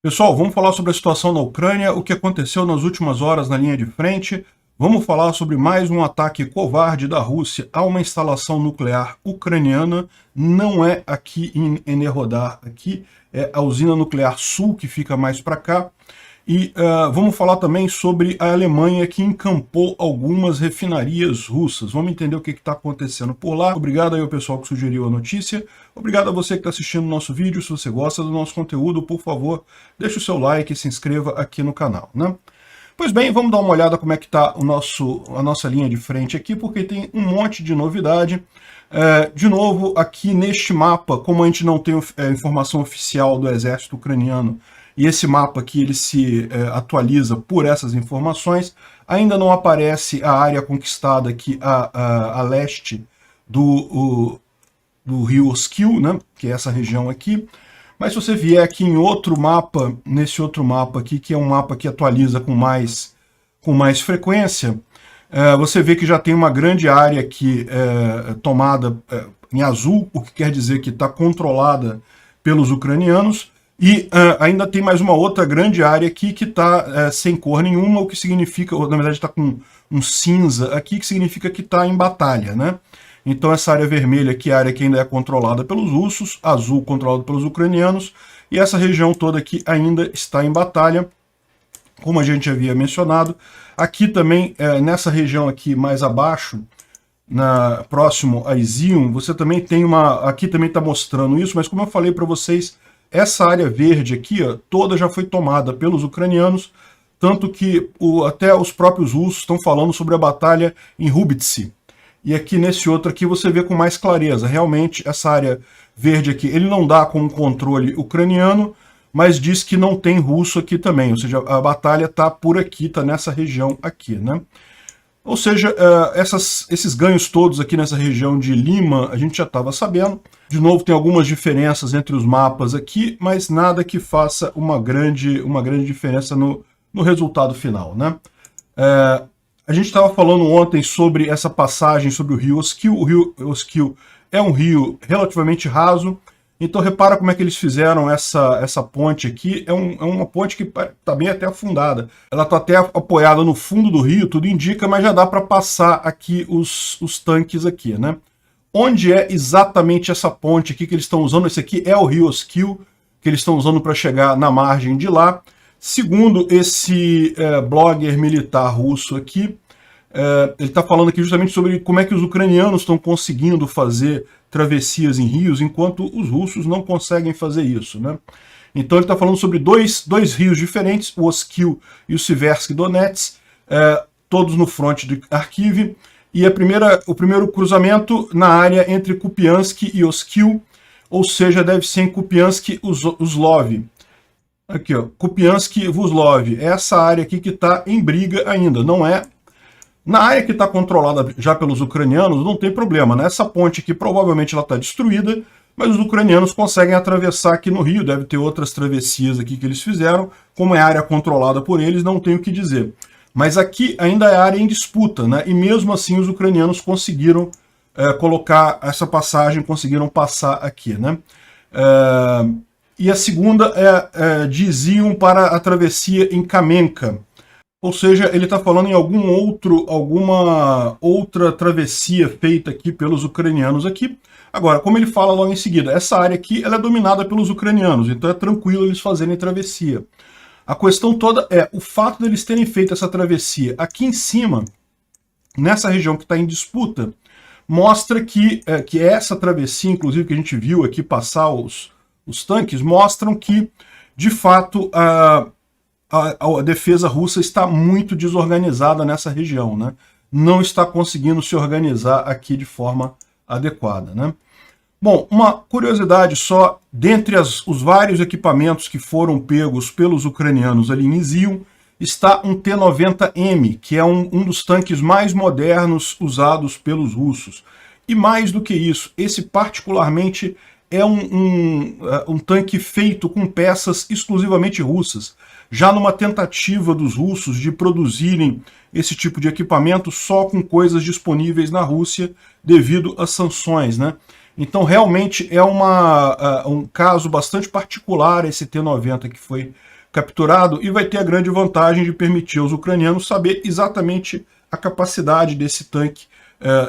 Pessoal, vamos falar sobre a situação na Ucrânia, o que aconteceu nas últimas horas na linha de frente. Vamos falar sobre mais um ataque covarde da Rússia a uma instalação nuclear ucraniana. Não é aqui em Enerhodar, aqui é a usina nuclear sul, que fica mais para cá. E vamos falar também sobre a Alemanha, que encampou algumas refinarias russas. Vamos entender o que está acontecendo por lá. Obrigado aí ao pessoal que sugeriu a notícia. Obrigado a você que está assistindo o nosso vídeo. Se você gosta do nosso conteúdo, por favor, deixe o seu like e se inscreva aqui no canal, né? Pois bem, vamos dar uma olhada como é que está a nossa linha de frente aqui, porque tem um monte de novidade. De novo, aqui neste mapa, como a gente não tem informação oficial do exército ucraniano, e esse mapa aqui ele se atualiza por essas informações, ainda não aparece a área conquistada aqui a leste do rio Oskil, né, que é essa região aqui. Mas se você vier aqui em outro mapa, nesse outro mapa aqui, que é um mapa que atualiza com mais frequência, você vê que já tem uma grande área aqui tomada em azul, o que quer dizer que está controlada pelos ucranianos, e ainda tem mais uma outra grande área aqui que está sem cor nenhuma, o que significa, ou, na verdade está com um cinza aqui, que significa que está em batalha, né? Então essa área vermelha aqui é a área que ainda é controlada pelos russos, azul controlado pelos ucranianos, e essa região toda aqui ainda está em batalha, como a gente havia mencionado. Aqui também, nessa região aqui mais abaixo, próximo a Izium, você também tem aqui também está mostrando isso, mas como eu falei para vocês, essa área verde aqui, ó, toda já foi tomada pelos ucranianos, tanto que até os próprios russos estão falando sobre a batalha em Rubitsi. E aqui nesse outro aqui você vê com mais clareza. Realmente essa área verde aqui, ele não dá como controle ucraniano, mas diz que não tem russo aqui também. Ou seja, a batalha está por aqui, está nessa região aqui, né? Ou seja, esses ganhos todos aqui nessa região de Lima, a gente já estava sabendo. De novo, tem algumas diferenças entre os mapas aqui, mas nada que faça uma grande diferença no resultado final, né? A gente estava falando ontem sobre essa passagem sobre o rio Oskil. O rio Oskil é um rio relativamente raso, então repara como é que eles fizeram essa ponte aqui. É uma ponte que está bem até afundada. Ela está até apoiada no fundo do rio, tudo indica, mas já dá para passar aqui os tanques aqui, né? Onde é exatamente essa ponte aqui que eles estão usando? Esse aqui é o rio Oskil, que eles estão usando para chegar na margem de lá. Segundo esse blogger militar russo aqui, ele está falando aqui justamente sobre como é que os ucranianos estão conseguindo fazer travessias em rios, enquanto os russos não conseguem fazer isso, né? Então ele está falando sobre dois rios diferentes, o Oskil e o Siversky Donets, todos no fronte de Kharkiv, e o primeiro cruzamento na área entre Kupiansk e Oskil, ou seja, deve ser em Kupiansk-Uzlov. Aqui, ó, Kupiansk-Uzlov, essa área aqui que está em briga ainda, não é... Na área que está controlada já pelos ucranianos, não tem problema, né? Essa ponte aqui provavelmente ela está destruída, mas os ucranianos conseguem atravessar aqui no rio, deve ter outras travessias aqui que eles fizeram, como é área controlada por eles, não tem o que dizer. Mas aqui ainda é área em disputa, né? E mesmo assim os ucranianos conseguiram colocar essa passagem, conseguiram passar aqui, né? E a segunda de Izium para a travessia em Kamenka. Ou seja, ele está falando em alguma outra travessia feita aqui pelos ucranianos aqui. Agora, como ele fala logo em seguida, essa área aqui ela é dominada pelos ucranianos, então é tranquilo eles fazerem travessia. A questão toda é o fato deles terem feito essa travessia aqui em cima, nessa região que está em disputa, mostra que essa travessia, inclusive que a gente viu aqui passar os tanques, mostram que, de fato, a defesa russa está muito desorganizada nessa região, né? Não está conseguindo se organizar aqui de forma adequada, né? Bom, uma curiosidade só, dentre os vários equipamentos que foram pegos pelos ucranianos ali em Izium, está um T-90M, que é um dos tanques mais modernos usados pelos russos. E mais do que isso, esse particularmente é um tanque feito com peças exclusivamente russas, já numa tentativa dos russos de produzirem esse tipo de equipamento só com coisas disponíveis na Rússia devido às sanções, né? Então realmente é um caso bastante particular esse T-90 que foi capturado e vai ter a grande vantagem de permitir aos ucranianos saber exatamente a capacidade desse tanque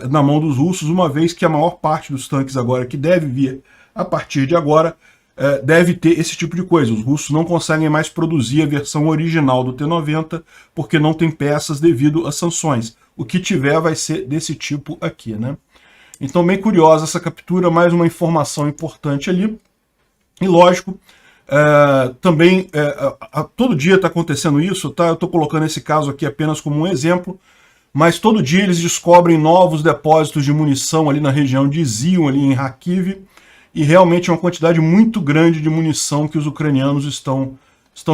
na mão dos russos, uma vez que a maior parte dos tanques agora que deve vir a partir de agora deve ter esse tipo de coisa. Os russos não conseguem mais produzir a versão original do T-90 porque não tem peças devido às sanções. O que tiver vai ser desse tipo aqui, né? Então, bem curiosa essa captura, mais uma informação importante ali. E lógico, também todo dia está acontecendo isso, tá? Eu estou colocando esse caso aqui apenas como um exemplo, mas todo dia eles descobrem novos depósitos de munição ali na região de Zion, ali em Kharkiv, e realmente é uma quantidade muito grande de munição que os ucranianos estão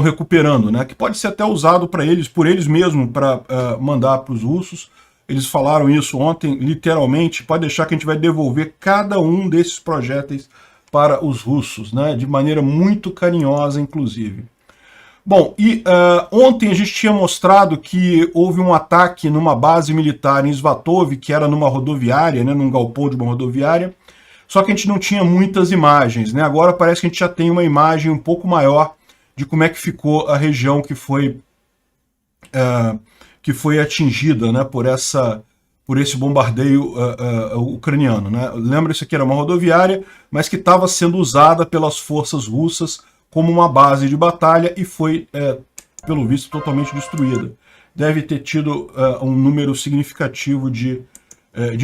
recuperando, né? Que pode ser até usado por eles mesmos, para mandar para os russos. Eles falaram isso ontem, literalmente, pode deixar que a gente vai devolver cada um desses projéteis para os russos, né? De maneira muito carinhosa, inclusive. Bom, e ontem a gente tinha mostrado que houve um ataque numa base militar em Svatov, que era numa rodoviária, né, num galpão de uma rodoviária, só que a gente não tinha muitas imagens, né? Agora parece que a gente já tem uma imagem um pouco maior de como é que ficou a região que foi atingida, né, por esse bombardeio ucraniano, né? Lembra, isso aqui era uma rodoviária, mas que estava sendo usada pelas forças russas como uma base de batalha e foi, pelo visto, totalmente destruída. Deve ter tido um número significativo de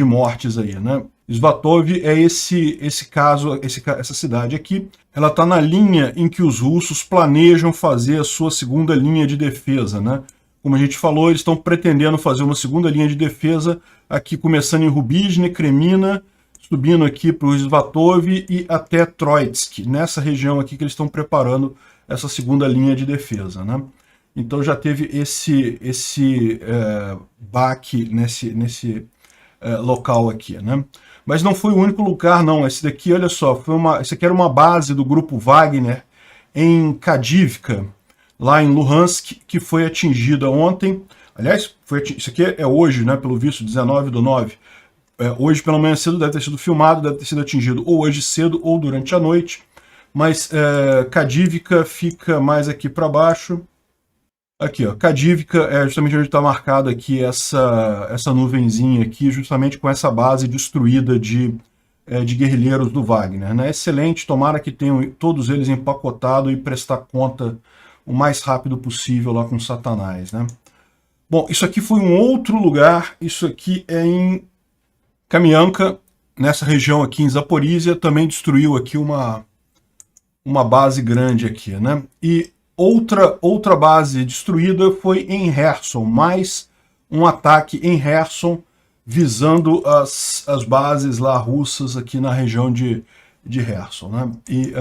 mortes aí, né? Svatov é esse caso, essa cidade aqui. Ela está na linha em que os russos planejam fazer a sua segunda linha de defesa, né? Como a gente falou, eles estão pretendendo fazer uma segunda linha de defesa aqui, começando em Rubizhne, Kremina, subindo aqui para o Svatov e até Troitsk, nessa região aqui que eles estão preparando essa segunda linha de defesa, né? Então já teve esse baque nesse local aqui, né? Mas não foi o único lugar, não. Esse daqui, olha só, esse aqui era uma base do grupo Wagner em Kadivka, lá em Luhansk, que foi atingida ontem. Aliás, isso aqui é hoje, né, pelo visto, 19/9. Hoje pela manhã cedo deve ter sido filmado, deve ter sido atingido ou hoje cedo ou durante a noite. Mas Kadivka fica mais aqui para baixo. Aqui, ó, Kadivka é justamente onde está marcada aqui essa nuvenzinha aqui, justamente com essa base destruída de guerrilheiros do Wagner, né? Excelente, tomara que tenham todos eles empacotado e prestar conta o mais rápido possível lá com Satanás, né? Bom, isso aqui foi um outro lugar, isso aqui é em Kamianka, nessa região aqui em Zaporizhia, também destruiu aqui uma base grande aqui, né? E outra base destruída foi em Kherson, mais um ataque em Kherson, visando as bases lá russas aqui na região de Kherson, né? E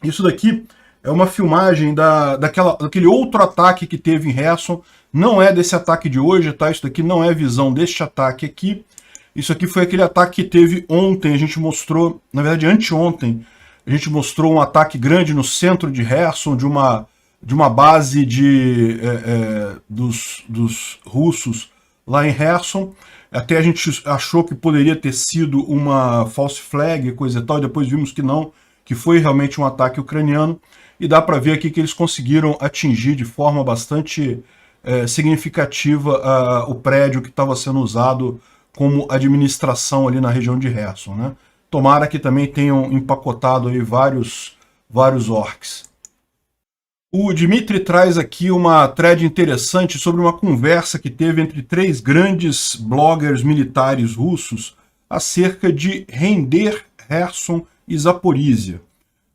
isso daqui é uma filmagem daquele outro ataque que teve em Kherson. Não é desse ataque de hoje, tá? Isso daqui não é visão deste ataque aqui. Isso aqui foi aquele ataque que teve ontem, a gente mostrou, na verdade anteontem, a gente mostrou um ataque grande no centro de Kherson, de uma base dos russos lá em Kherson. Até a gente achou que poderia ter sido uma false flag, coisa e tal, e depois vimos que não, que foi realmente um ataque ucraniano. E dá para ver aqui que eles conseguiram atingir de forma bastante significativa o prédio que estava sendo usado como administração ali na região de Kherson, né? Tomara que também tenham empacotado aí vários orcs. O Dmitry traz aqui uma thread interessante sobre uma conversa que teve entre 3 grandes bloggers militares russos acerca de render Kherson e Zaporizhia.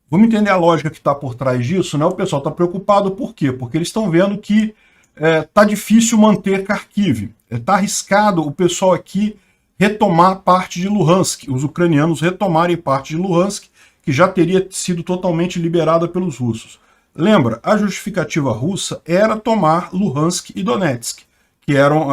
Vamos entender a lógica que está por trás disso, né? O pessoal está preocupado, por quê? Porque eles estão vendo que está difícil manter Kharkiv. Está arriscado o pessoal aqui retomar parte de Luhansk, os ucranianos retomarem parte de Luhansk, que já teria sido totalmente liberada pelos russos. Lembra, a justificativa russa era tomar Luhansk e Donetsk, que eram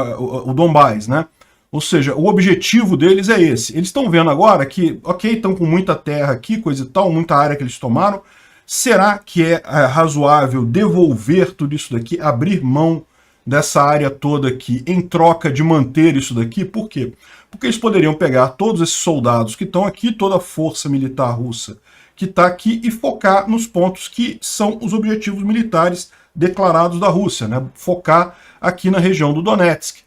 o Donbás, né? Ou seja, o objetivo deles é esse. Eles estão vendo agora que, ok, estão com muita terra aqui, coisa e tal, muita área que eles tomaram. Será que é razoável devolver tudo isso daqui, abrir mão dessa área toda aqui, em troca de manter isso daqui? Por quê? Porque eles poderiam pegar todos esses soldados que estão aqui, toda a força militar russa que está aqui e focar nos pontos que são os objetivos militares declarados da Rússia, né? Focar aqui na região do Donetsk.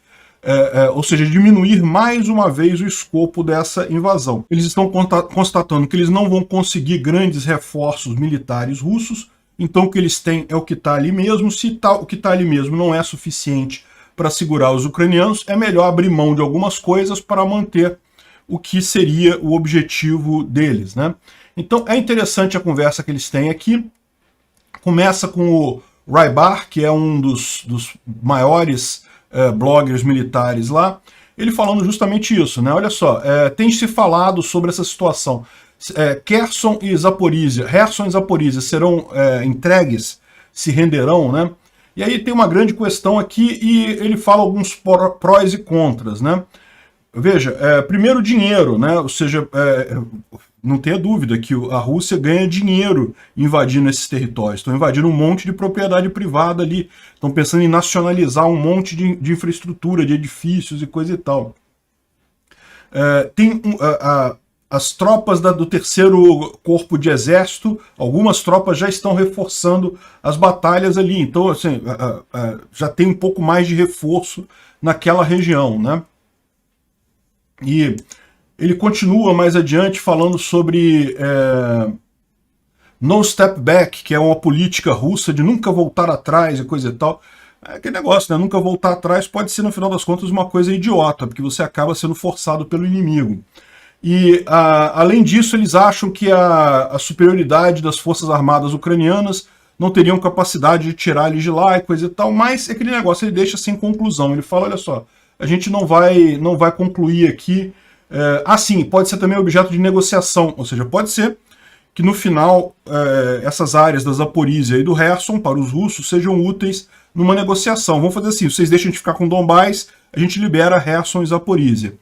Ou seja, diminuir mais uma vez o escopo dessa invasão. Eles estão constatando que eles não vão conseguir grandes reforços militares russos, então o que eles têm é o que está ali mesmo. Se o que está ali mesmo não é suficiente para segurar os ucranianos, é melhor abrir mão de algumas coisas para manter o que seria o objetivo deles, né? Então é interessante a conversa que eles têm aqui. Começa com o Rybar, que é um dos maiores bloggers militares lá, ele falando justamente isso, né? Olha só, tem se falado sobre essa situação. Kherson e Zaporizhia serão entregues, se renderão, né? E aí tem uma grande questão aqui e ele fala alguns prós e contras, né? Veja, primeiro dinheiro, né? Ou seja, não tenha dúvida que a Rússia ganha dinheiro invadindo esses territórios. Estão invadindo um monte de propriedade privada ali. Estão pensando em nacionalizar um monte de infraestrutura, de edifícios e coisa e tal. Tem as tropas do terceiro corpo de exército, algumas tropas já estão reforçando as batalhas ali. Então, assim, já tem um pouco mais de reforço naquela região, né? E ele continua mais adiante falando sobre no step back, que é uma política russa de nunca voltar atrás e coisa e tal. Aquele negócio, né? Nunca voltar atrás pode ser, no final das contas, uma coisa idiota, porque você acaba sendo forçado pelo inimigo. E, além disso, eles acham que a superioridade das forças armadas ucranianas não teriam capacidade de tirar eles de lá e coisa e tal, mas aquele negócio ele deixa sem conclusão. Ele fala, olha só, a gente não vai concluir aqui. Sim, pode ser também objeto de negociação, ou seja, pode ser que no final essas áreas da Zaporizhia e do Kherson para os russos sejam úteis numa negociação. Vamos fazer assim, vocês deixam de ficar com Donbás, a gente libera Kherson e Zaporizhia.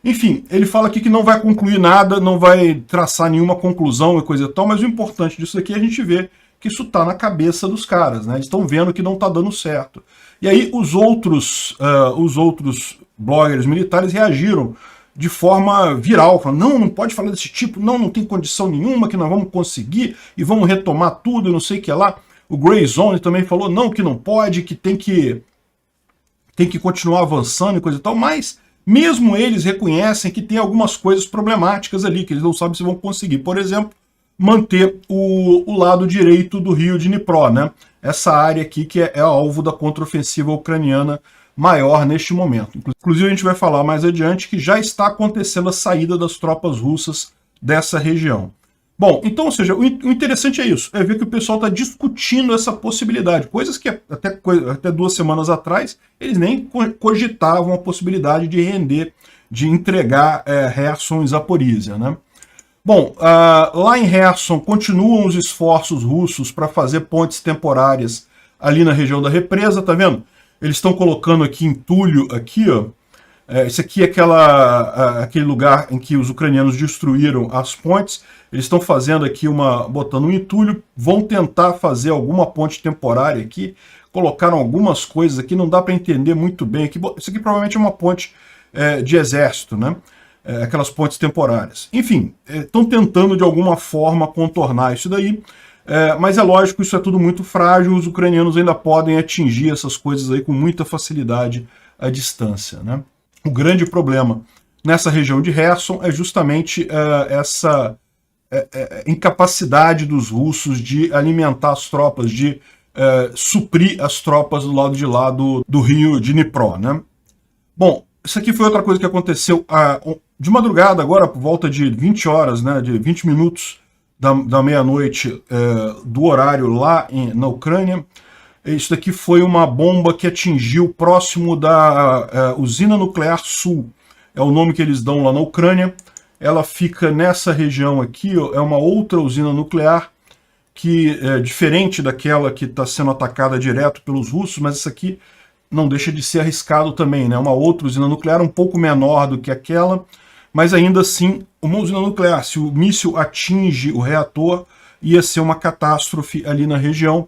Enfim, ele fala aqui que não vai concluir nada, não vai traçar nenhuma conclusão e coisa e tal, mas o importante disso aqui é a gente ver que isso está na cabeça dos caras, né? Eles estão vendo que não está dando certo. E aí os outros bloggers militares reagiram de forma viral, falando, não pode falar desse tipo, não tem condição nenhuma que nós vamos conseguir e vamos retomar tudo e não sei o que lá. O Grey Zone também falou, não, que não pode, que tem que continuar avançando e coisa e tal, mas mesmo eles reconhecem que tem algumas coisas problemáticas ali, que eles não sabem se vão conseguir. Por exemplo, manter o lado direito do rio de Dnipro, né? Essa área aqui que é alvo da contraofensiva ucraniana maior neste momento. Inclusive a gente vai falar mais adiante que já está acontecendo a saída das tropas russas dessa região. Bom, então, ou seja, o interessante é isso, é ver que o pessoal está discutindo essa possibilidade, coisas que até 2 semanas atrás eles nem cogitavam a possibilidade de render, de entregar Kherson e Zaporizhia, né? Bom, lá em Kherson continuam os esforços russos para fazer pontes temporárias ali na região da represa, tá vendo? Eles estão colocando aqui entulho, aqui, ó. Esse aqui é aquele lugar em que os ucranianos destruíram as pontes. Eles estão fazendo aqui botando um entulho, vão tentar fazer alguma ponte temporária aqui. Colocaram algumas coisas aqui, não dá para entender muito bem. Isso aqui provavelmente é uma ponte de exército, né? Aquelas pontes temporárias. Enfim, estão tentando de alguma forma contornar isso daí. Mas é lógico, isso é tudo muito frágil, os ucranianos ainda podem atingir essas coisas aí com muita facilidade à distância, né? O grande problema nessa região de Kherson é justamente essa incapacidade dos russos de alimentar as tropas, de suprir as tropas do lado de lá do rio de Dnipro, né? Bom, isso aqui foi outra coisa que aconteceu de madrugada agora, por volta de 20 horas, né, de 20 minutos da meia-noite do horário lá na Ucrânia. Isso daqui foi uma bomba que atingiu próximo da usina nuclear Sul. É o nome que eles dão lá na Ucrânia. Ela fica nessa região aqui, ó, é uma outra usina nuclear que é diferente daquela que está sendo atacada direto pelos russos, mas essa aqui não deixa de ser arriscado também, né? Uma outra usina nuclear um pouco menor do que aquela, mas ainda assim, uma usina nuclear, se o míssil atinge o reator, ia ser uma catástrofe ali na região.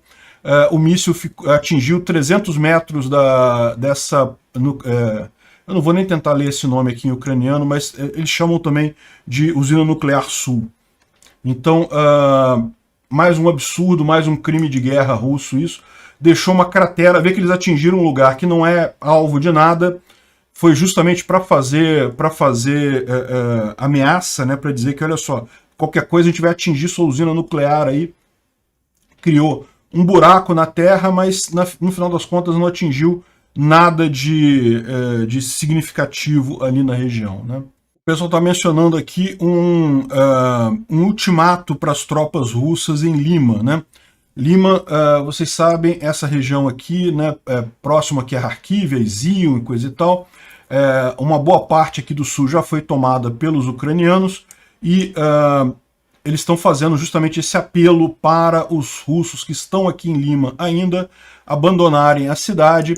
O míssil atingiu 300 metros dessa... eu não vou nem tentar ler esse nome aqui em ucraniano, mas eles chamam também de usina nuclear Sul. Então, mais um absurdo, mais um crime de guerra russo isso. Deixou uma cratera, vê que eles atingiram um lugar que não é alvo de nada, foi justamente para fazer ameaça, né, para dizer que, olha só, qualquer coisa a gente vai atingir sua usina nuclear aí. Criou um buraco na Terra, mas no final das contas não atingiu nada de significativo ali na região, né? O pessoal está mencionando aqui um ultimato para as tropas russas em Lima, né? Lima, vocês sabem, essa região aqui, né, próximo aqui a Kharkiv, a Izium e coisa e tal, uma boa parte aqui do sul já foi tomada pelos ucranianos e eles estão fazendo justamente esse apelo para os russos que estão aqui em Lima ainda abandonarem a cidade.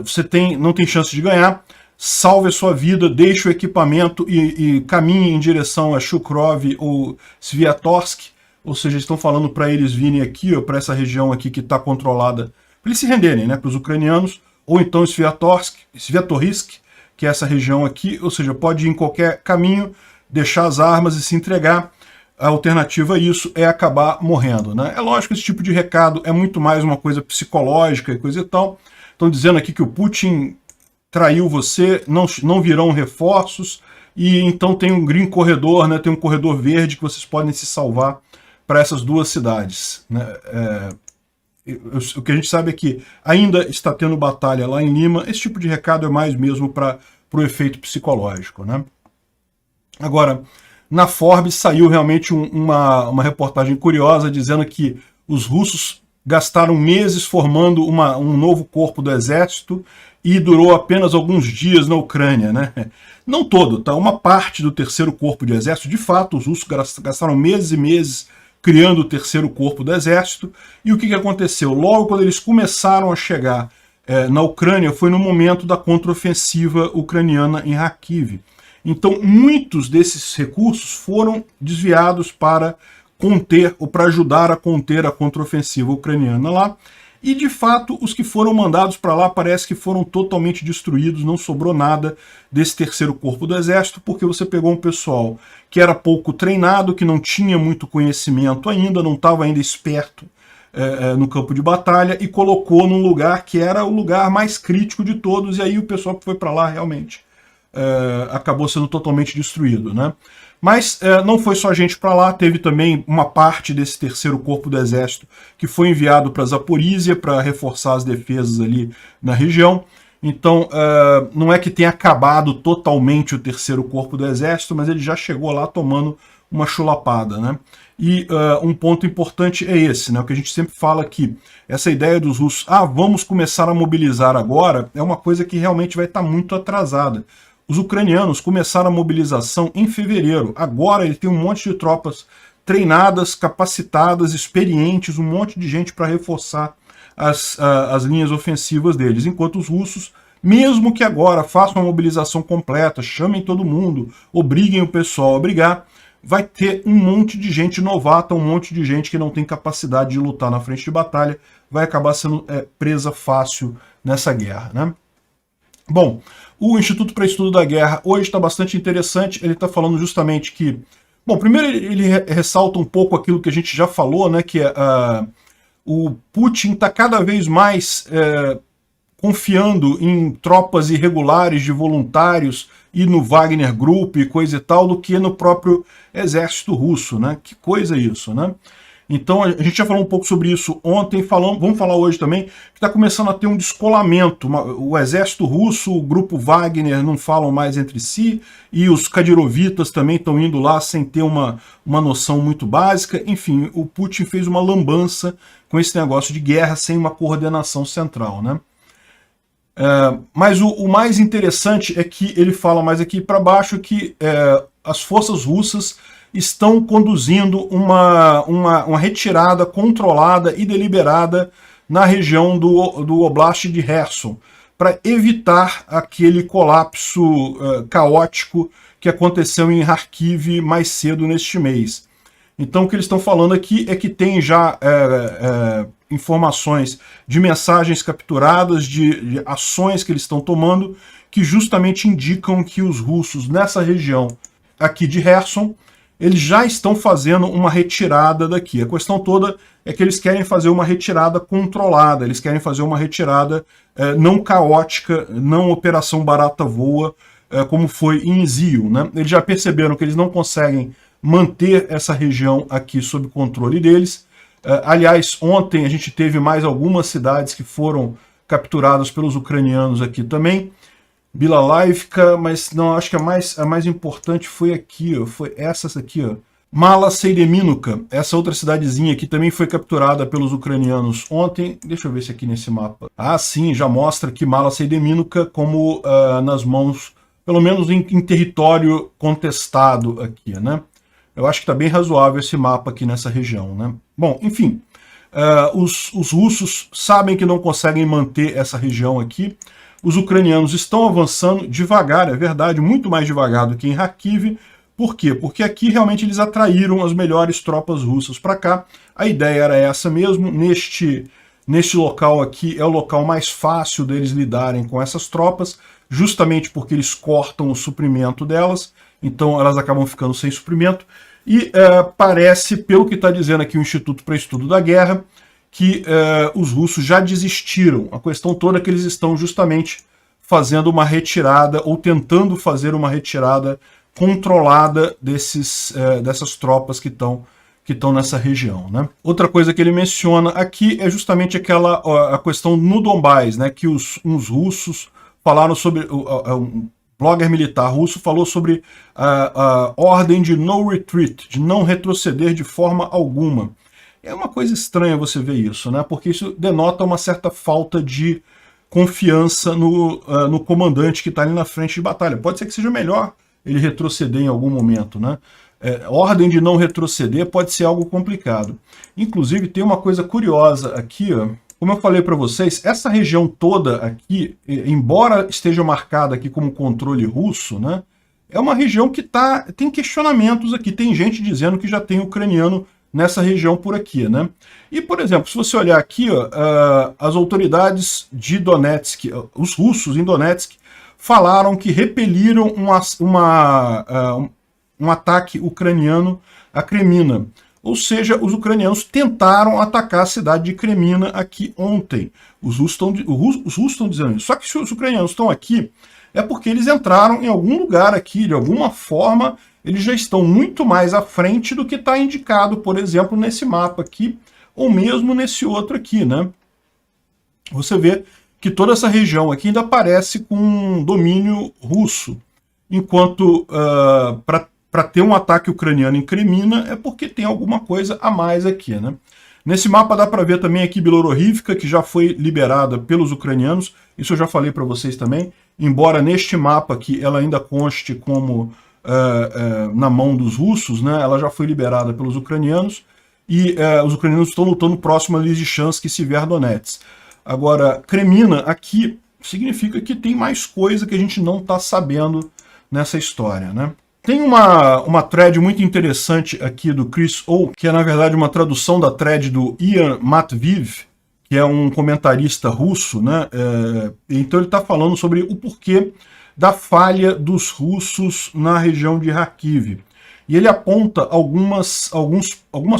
Você não tem chance de ganhar, salve a sua vida, deixe o equipamento e caminhe em direção a Shukrov ou Sviatorsk. Ou seja, estão falando para eles virem aqui, para essa região aqui que está controlada, para eles se renderem, né, para os ucranianos, ou então Sviatorsk, que é essa região aqui, ou seja, pode ir em qualquer caminho, deixar as armas e se entregar. A alternativa a isso é acabar morrendo, né? É lógico que esse tipo de recado é muito mais uma coisa psicológica e coisa e tal. Estão dizendo aqui que o Putin traiu você, não virão reforços, e então tem um green corredor, né, tem um corredor verde que vocês podem se salvar para essas duas cidades, né? O que a gente sabe é que ainda está tendo batalha lá em Lima. Esse tipo de recado é mais mesmo para o efeito psicológico, né? Agora, na Forbes saiu realmente uma reportagem curiosa dizendo que os russos gastaram meses formando um novo corpo do exército e durou apenas alguns dias na Ucrânia, né? Não todo, tá? Uma parte do terceiro corpo de exército. De fato, os russos gastaram meses e meses criando o terceiro corpo do exército. E o que aconteceu? Logo quando eles começaram a chegar na Ucrânia, foi no momento da contraofensiva ucraniana em Kharkiv. Então, muitos desses recursos foram desviados para conter, ou para ajudar a conter a contraofensiva ucraniana lá. E, de fato, os que foram mandados para lá parece que foram totalmente destruídos, não sobrou nada desse terceiro corpo do exército, porque você pegou um pessoal que era pouco treinado, que não tinha muito conhecimento ainda, não estava ainda esperto no campo de batalha, e colocou num lugar que era o lugar mais crítico de todos, e aí o pessoal que foi para lá realmente acabou sendo totalmente destruído, né? Mas não foi só gente para lá, teve também uma parte desse terceiro corpo do exército que foi enviado para Zaporísia para reforçar as defesas ali na região. Então, não é que tenha acabado totalmente o terceiro corpo do exército, mas ele já chegou lá tomando uma chulapada, né? E um ponto importante é esse, né? O que a gente sempre fala aqui, essa ideia dos russos, vamos começar a mobilizar agora, é uma coisa que realmente vai estar muito atrasada. Os ucranianos começaram a mobilização em fevereiro. Agora ele tem um monte de tropas treinadas, capacitadas, experientes, um monte de gente para reforçar as linhas ofensivas deles. Enquanto os russos, mesmo que agora façam a mobilização completa, chamem todo mundo, obriguem o pessoal a brigar, vai ter um monte de gente novata, um monte de gente que não tem capacidade de lutar na frente de batalha, vai acabar sendo presa fácil nessa guerra, né? Bom, o Instituto para Estudo da Guerra hoje está bastante interessante. Ele está falando justamente que... Bom, primeiro ele ressalta um pouco aquilo que a gente já falou, né, que o Putin está cada vez mais confiando em tropas irregulares de voluntários e no Wagner Group e coisa e tal, do que no próprio exército russo, né? Que coisa isso, né? Então a gente já falou um pouco sobre isso ontem, vamos falar hoje também, que está começando a ter um descolamento. O exército russo, o grupo Wagner não falam mais entre si, e os Kadyrovitas também estão indo lá sem ter uma noção muito básica. Enfim, o Putin fez uma lambança com esse negócio de guerra sem uma coordenação central, né? Mas o mais interessante é que ele fala mais aqui para baixo que as forças russas estão conduzindo uma retirada controlada e deliberada na região do Oblast de Kherson, para evitar aquele colapso caótico que aconteceu em Kharkiv mais cedo neste mês. Então o que eles estão falando aqui é que tem já informações de mensagens capturadas, de ações que eles estão tomando, que justamente indicam que os russos nessa região aqui de Kherson eles já estão fazendo uma retirada daqui. A questão toda é que eles querem fazer uma retirada controlada, eles querem fazer uma retirada não caótica, não operação barata voa, como foi em Izio, né? Eles já perceberam que eles não conseguem manter essa região aqui sob controle deles. Aliás, ontem a gente teve mais algumas cidades que foram capturadas pelos ucranianos aqui também. Bilalivka, mas não, acho que a mais importante foi aqui, ó, foi essa aqui, ó. Mala Seideminuka, essa outra cidadezinha aqui também foi capturada pelos ucranianos ontem. Deixa eu ver se aqui nesse mapa. Ah, sim, já mostra que Mala Seideminuka como nas mãos, pelo menos em território contestado aqui, né? Eu acho que está bem razoável esse mapa aqui nessa região, né? Bom, enfim, os russos sabem que não conseguem manter essa região aqui. Os ucranianos estão avançando devagar, é verdade, muito mais devagar do que em Kharkiv. Por quê? Porque aqui realmente eles atraíram as melhores tropas russas para cá. A ideia era essa mesmo. Neste local aqui é o local mais fácil deles lidarem com essas tropas, justamente porque eles cortam o suprimento delas, então elas acabam ficando sem suprimento. E parece, pelo que está dizendo aqui o Instituto para Estudo da Guerra, que os russos já desistiram. A questão toda é que eles estão justamente fazendo uma retirada, ou tentando fazer uma retirada controlada dessas tropas que estão nessa região, né? Outra coisa que ele menciona aqui é justamente a questão no Donbás, né? Que uns russos falaram sobre... um blogger militar russo falou sobre a ordem de no retreat, de não retroceder de forma alguma. É uma coisa estranha você ver isso, né? Porque isso denota uma certa falta de confiança no comandante que está ali na frente de batalha. Pode ser que seja melhor ele retroceder em algum momento, né? Ordem de não retroceder pode ser algo complicado. Inclusive, tem uma coisa curiosa aqui, ó. Como eu falei para vocês, essa região toda aqui, embora esteja marcada aqui como controle russo, né? É uma região que tem questionamentos aqui. Tem gente dizendo que já tem ucraniano nessa região por aqui, né? E, por exemplo, se você olhar aqui, ó, as autoridades de Donetsk, os russos em Donetsk, falaram que repeliram um ataque ucraniano a Kremina. Ou seja, os ucranianos tentaram atacar a cidade de Kremina aqui ontem. Os russos estão dizendo isso. Só que se os ucranianos estão aqui, é porque eles entraram em algum lugar aqui, de alguma forma, eles já estão muito mais à frente do que está indicado, por exemplo, nesse mapa aqui, ou mesmo nesse outro aqui, né? Você vê que toda essa região aqui ainda aparece com um domínio russo, enquanto para ter um ataque ucraniano em Kremina é porque tem alguma coisa a mais aqui, né? Nesse mapa dá para ver também aqui Bilohorivka, que já foi liberada pelos ucranianos, isso eu já falei para vocês também, embora neste mapa aqui ela ainda conste como na mão dos russos, né? Ela já foi liberada pelos ucranianos, e os ucranianos estão lutando próximo a Lysychansk e Severodonetsk. Agora, Kremina aqui significa que tem mais coisa que a gente não está sabendo nessa história, né? Tem uma thread muito interessante aqui do Chris O, que é na verdade uma tradução da thread do Ian Matviv, que é um comentarista russo, né? Então ele está falando sobre o porquê da falha dos russos na região de Kharkiv. E ele aponta algumas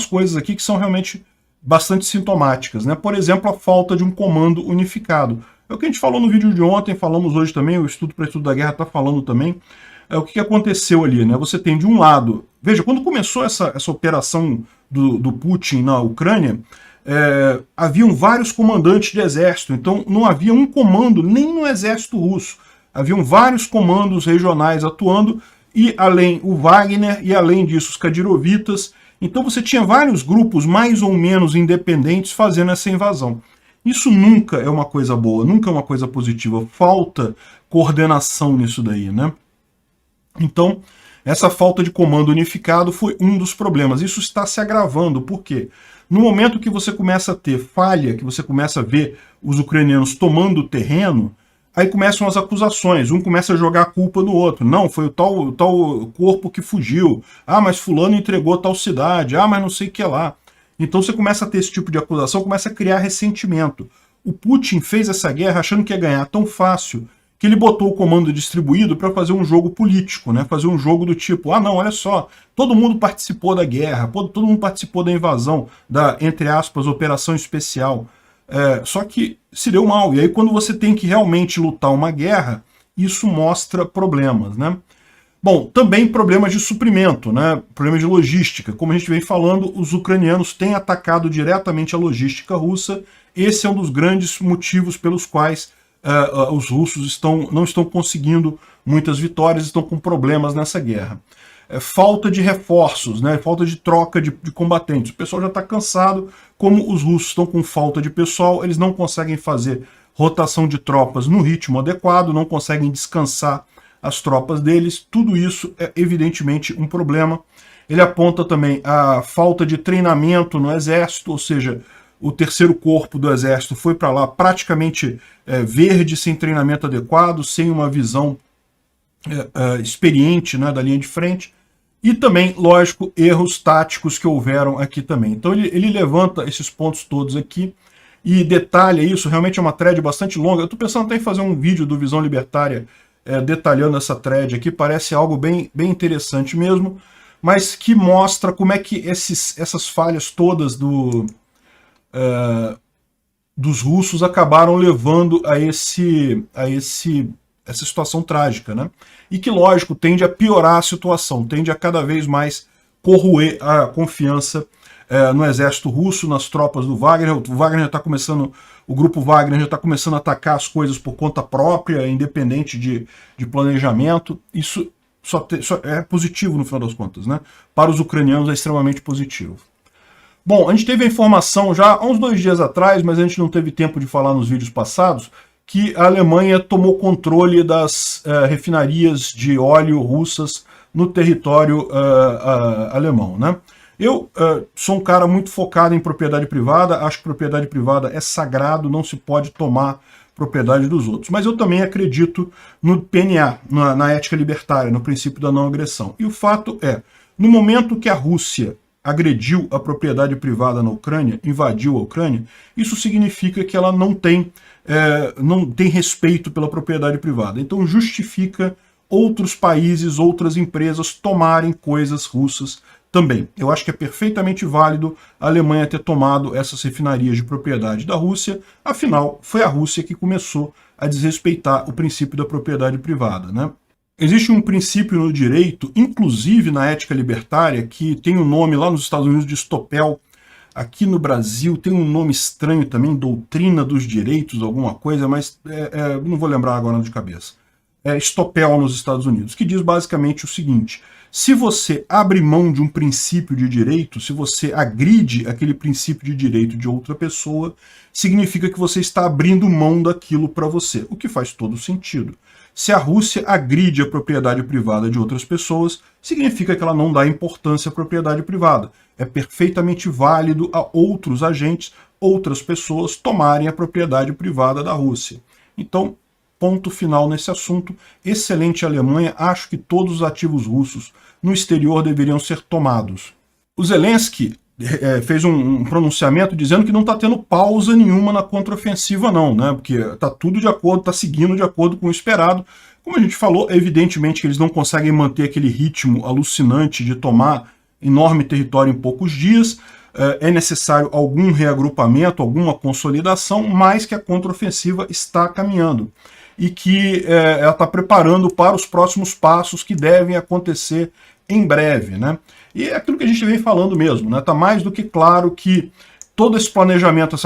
coisas aqui que são realmente bastante sintomáticas, né? Por exemplo, a falta de um comando unificado. É o que a gente falou no vídeo de ontem, falamos hoje também, o Estudo para Estudo da Guerra está falando também. O que aconteceu ali, né? Você tem de um lado... Veja, quando começou essa operação do Putin na Ucrânia, haviam vários comandantes de exército, então não havia um comando nem no exército russo. Haviam vários comandos regionais atuando, e além o Wagner, e além disso os Kadyrovitas. Então você tinha vários grupos mais ou menos independentes fazendo essa invasão. Isso nunca é uma coisa boa, nunca é uma coisa positiva. Falta coordenação nisso daí, né? Então, essa falta de comando unificado foi um dos problemas. Isso está se agravando, por quê? No momento que você começa a ter falha, que você começa a ver os ucranianos tomando o terreno, aí começam as acusações, um começa a jogar a culpa no outro. Não, foi o tal corpo que fugiu. Ah, mas fulano entregou tal cidade. Ah, mas não sei o que lá. Então você começa a ter esse tipo de acusação, começa a criar ressentimento. O Putin fez essa guerra achando que ia ganhar tão fácil, que ele botou o comando distribuído para fazer um jogo político, né? Fazer um jogo do tipo, ah não, olha só, todo mundo participou da guerra, todo mundo participou da invasão, da, entre aspas, operação especial, só que se deu mal. E aí quando você tem que realmente lutar uma guerra, isso mostra problemas, né? Bom, também problemas de suprimento, né? Problemas de logística. Como a gente vem falando, os ucranianos têm atacado diretamente a logística russa. Esse é um dos grandes motivos pelos quais os russos não estão conseguindo muitas vitórias, estão com problemas nessa guerra. Falta de reforços, né? Falta de troca de combatentes. O pessoal já está cansado, como os russos estão com falta de pessoal, eles não conseguem fazer rotação de tropas no ritmo adequado, não conseguem descansar as tropas deles. Tudo isso é evidentemente um problema. Ele aponta também a falta de treinamento no exército, ou seja, o terceiro corpo do exército foi para lá praticamente verde, sem treinamento adequado, sem uma visão experiente, né, da linha de frente. E também, lógico, erros táticos que houveram aqui também. Então ele levanta esses pontos todos aqui e detalha isso. Realmente é uma thread bastante longa. Eu estou pensando até em fazer um vídeo do Visão Libertária detalhando essa thread aqui. Parece algo bem interessante mesmo, mas que mostra como é que essas falhas todas dos russos acabaram levando a essa situação trágica, né? E que, lógico, tende a piorar a situação, tende a cada vez mais corroer a confiança no exército russo, nas tropas do Wagner. O Wagner já está começando, o grupo Wagner já está começando a atacar as coisas por conta própria, independente de planejamento. Isso só é positivo no final das contas, né? Para os ucranianos é extremamente positivo. Bom, a gente teve a informação já há uns 2 dias atrás, mas a gente não teve tempo de falar nos vídeos passados, que a Alemanha tomou controle das refinarias de óleo russas no território alemão, né? Eu sou um cara muito focado em propriedade privada, acho que propriedade privada é sagrado, não se pode tomar propriedade dos outros. Mas eu também acredito no PNA, na ética libertária, no princípio da não agressão. E o fato é, no momento que a Rússia agrediu a propriedade privada na Ucrânia, invadiu a Ucrânia, isso significa que ela não tem respeito pela propriedade privada. Então justifica outros países, outras empresas tomarem coisas russas também. Eu acho que é perfeitamente válido a Alemanha ter tomado essas refinarias de propriedade da Rússia, afinal, foi a Rússia que começou a desrespeitar o princípio da propriedade privada, né? Existe um princípio no direito, inclusive na ética libertária, que tem um nome lá nos Estados Unidos de Stopel. Aqui no Brasil tem um nome estranho também, doutrina dos direitos, alguma coisa, mas não vou lembrar agora de cabeça. É Stopel nos Estados Unidos, que diz basicamente o seguinte: se você abre mão de um princípio de direito, se você agride aquele princípio de direito de outra pessoa, significa que você está abrindo mão daquilo para você, o que faz todo sentido. Se a Rússia agride a propriedade privada de outras pessoas, significa que ela não dá importância à propriedade privada. É perfeitamente válido a outros agentes, outras pessoas, tomarem a propriedade privada da Rússia. Então, ponto final nesse assunto. Excelente Alemanha, acho que todos os ativos russos no exterior deveriam ser tomados. O Zelensky fez um pronunciamento dizendo que não está tendo pausa nenhuma na contraofensiva não, né? Porque está tudo de acordo, está seguindo de acordo com o esperado. Como a gente falou, evidentemente que eles não conseguem manter aquele ritmo alucinante de tomar enorme território em poucos dias. É necessário algum reagrupamento, alguma consolidação, mas que a contraofensiva está caminhando e que ela está preparando para os próximos passos que devem acontecer em breve, né? E é aquilo que a gente vem falando mesmo, né? Está mais do que claro que todo esse planejamento,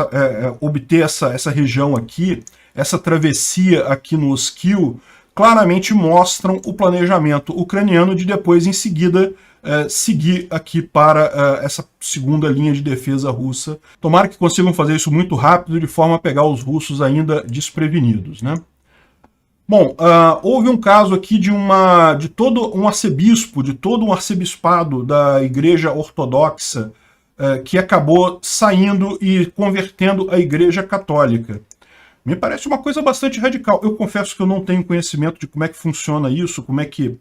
obter essa região aqui, essa travessia aqui no Oskil, claramente mostram o planejamento ucraniano de depois, em seguida, seguir aqui para essa segunda linha de defesa russa. Tomara que consigam fazer isso muito rápido, de forma a pegar os russos ainda desprevenidos, né? Bom, houve um caso aqui de todo um arcebispo, de todo um arcebispado da Igreja Ortodoxa que acabou saindo e convertendo a Igreja Católica. Me parece uma coisa bastante radical. Eu confesso que eu não tenho conhecimento de como é que funciona isso, como é que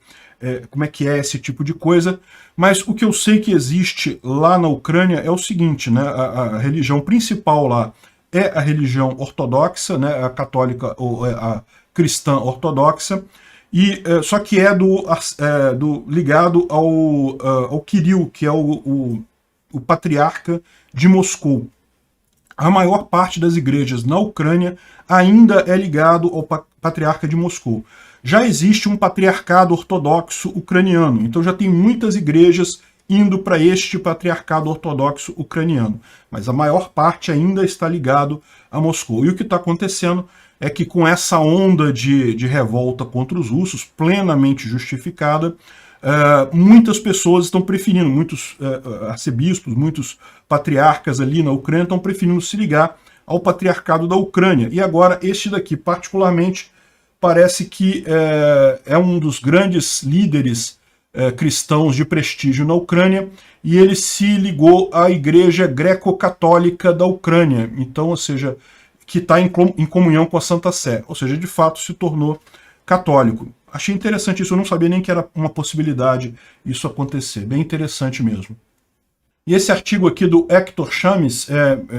é esse tipo de coisa, mas o que eu sei que existe lá na Ucrânia é o seguinte, né? A religião principal lá é a religião ortodoxa, né? A católica, ou a cristã ortodoxa, e só que é ligado ao Kirill, que é o patriarca de Moscou. A maior parte das igrejas na Ucrânia ainda é ligado ao patriarca de Moscou. Já existe um patriarcado ortodoxo ucraniano, então já tem muitas igrejas indo para este patriarcado ortodoxo ucraniano, mas a maior parte ainda está ligado a Moscou. E o que está acontecendo é que com essa onda de revolta contra os russos, plenamente justificada, muitas pessoas estão preferindo, muitos arcebispos, muitos patriarcas ali na Ucrânia estão preferindo se ligar ao patriarcado da Ucrânia. E agora este daqui, particularmente, parece que é um dos grandes líderes cristãos de prestígio na Ucrânia, e ele se ligou à Igreja Greco-Católica da Ucrânia, então, ou seja, que está em comunhão com a Santa Sé, ou seja, de fato se tornou católico. Achei interessante isso, eu não sabia nem que era uma possibilidade isso acontecer, bem interessante mesmo. E esse artigo aqui do Hector Chames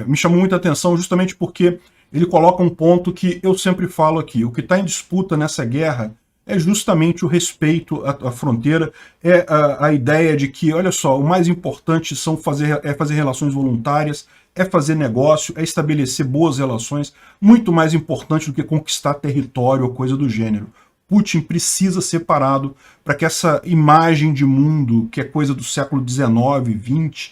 me chamou muita atenção justamente porque ele coloca um ponto que eu sempre falo aqui, o que está em disputa nessa guerra é justamente o respeito à fronteira, é a ideia de que, olha só, o mais importante é fazer relações voluntárias, é fazer negócio, é estabelecer boas relações, muito mais importante do que conquistar território ou coisa do gênero. Putin precisa ser parado para que essa imagem de mundo, que é coisa do século XIX, XX,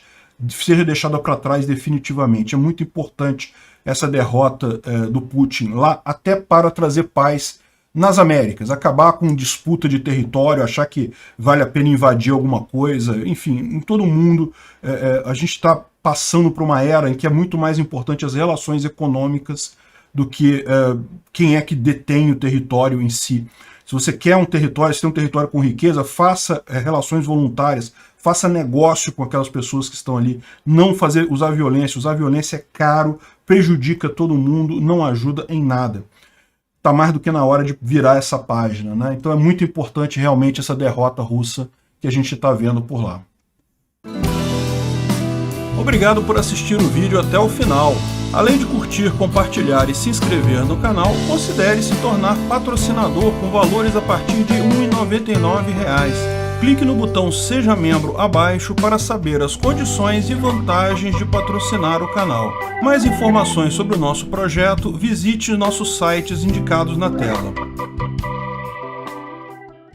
seja deixada para trás definitivamente. É muito importante essa derrota do Putin lá, até para trazer paz nas Américas, acabar com disputa de território, achar que vale a pena invadir alguma coisa, enfim, em todo o mundo a gente está passando por uma era em que é muito mais importante as relações econômicas do que quem é que detém o território em si. Se você quer um território, se tem um território com riqueza, faça relações voluntárias, faça negócio com aquelas pessoas que estão ali, não usar violência. Usar violência é caro, prejudica todo mundo, não ajuda em nada. Está mais do que na hora de virar essa página, né? Então é muito importante realmente essa derrota russa que a gente está vendo por lá. Obrigado por assistir o vídeo até o final. Além de curtir, compartilhar e se inscrever no canal, considere se tornar patrocinador com valores a partir de R$ 1,99. Clique no botão Seja Membro abaixo para saber as condições e vantagens de patrocinar o canal. Mais informações sobre o nosso projeto, visite nossos sites indicados na tela.